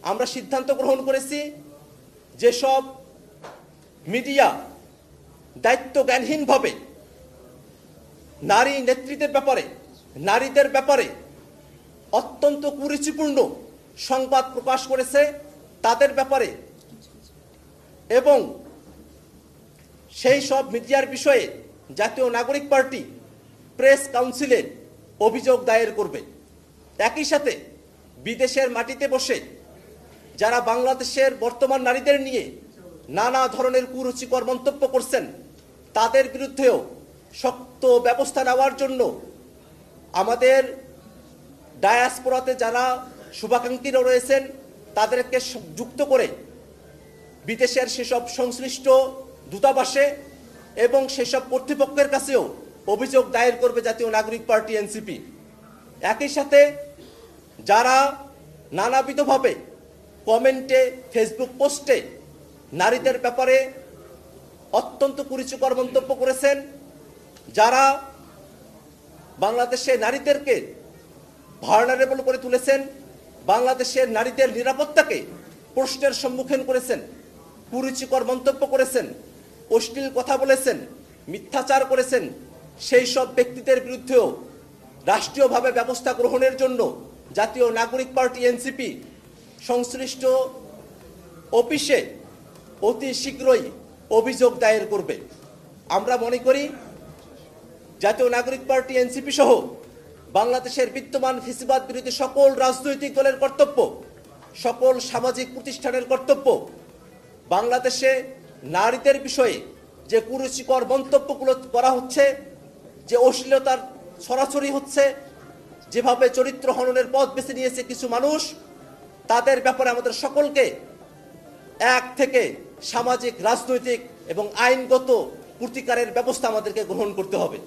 আমরা সিদ্ধান্ত গ্রহণ করেছি যেসব মিডিয়া দায়িত্বজ্ঞানহীনভাবে নারী নেতৃত্বের ব্যাপারে, নারীদের ব্যাপারে অত্যন্ত কুরুচিপূর্ণ সংবাদ প্রকাশ করেছে তাদের ব্যাপারে এবং সেই সব মিডিয়ার বিষয়ে জাতীয় নাগরিক পার্টি প্রেস কাউন্সিলে অভিযোগ দায়ের করবে। একই সাথে বিদেশের মাটিতে বসে যারা বাংলাদেশের বর্তমান নারীদের নিয়ে নানা ধরনের কুরুচিকর মন্তব্য করছেন তাদের বিরুদ্ধেও শক্ত ব্যবস্থা নেওয়ার জন্য আমাদের ডায়াসপোরাতে যারা শুভাকাঙ্ক্ষীরা রয়েছেন তাদেরকে যুক্ত করে বিদেশের সেসব সংশ্লিষ্ট দূতাবাসে এবং সেসব কর্তৃপক্ষের কাছেও অভিযোগ দায়ের করবে জাতীয় নাগরিক পার্টি এনসিপি। একই সাথে যারা নানাবিধভাবে কমেন্টে, ফেসবুক পোস্টে নারীদের ব্যাপারে অত্যন্ত কুরুচিকর মন্তব্য করেছেন, যারা বাংলাদেশের নারীদেরকে ভালনারেবল করে তুলেছেন, বাংলাদেশের নারীদের নিরাপত্তাকে প্রশ্নের সম্মুখীন করেছেন, কুরুচিকর মন্তব্য করেছেন, অশ্লীল কথা বলেছেন, মিথ্যাচার করেছেন, সেই সব ব্যক্তিদের বিরুদ্ধেও রাষ্ট্রীয়ভাবে ব্যবস্থা গ্রহণের জন্য জাতীয় নাগরিক পার্টি এনসিপি সংশ্লিষ্ট অফিসে অতি শীঘ্রই অভিযোগ দায়ের করবে। আমরা মনে করি জাতীয় নাগরিক পার্টি এনসিপি সহ বাংলাদেশের বিদ্যমান ফ্যাসিবাদ বিরোধী সকল রাজনৈতিক দলের কর্তব্য, সকল সামাজিক প্রতিষ্ঠানের কর্তব্য বাংলাদেশে নারীদের বিষয়ে যে কুরুচিকর মন্তব্যগুলো করা হচ্ছে, যে অশ্লীলতার ছড়াছড়ি হচ্ছে, যেভাবে চরিত্র হননের পথ বেছে নিয়েছে কিছু মানুষ, তাদের ব্যাপারে আমাদের সকলকে এক থেকে সামাজিক, রাজনৈতিক এবং আইনগত প্রতিকারের ব্যবস্থা আমাদেরকে গ্রহণ করতে হবে।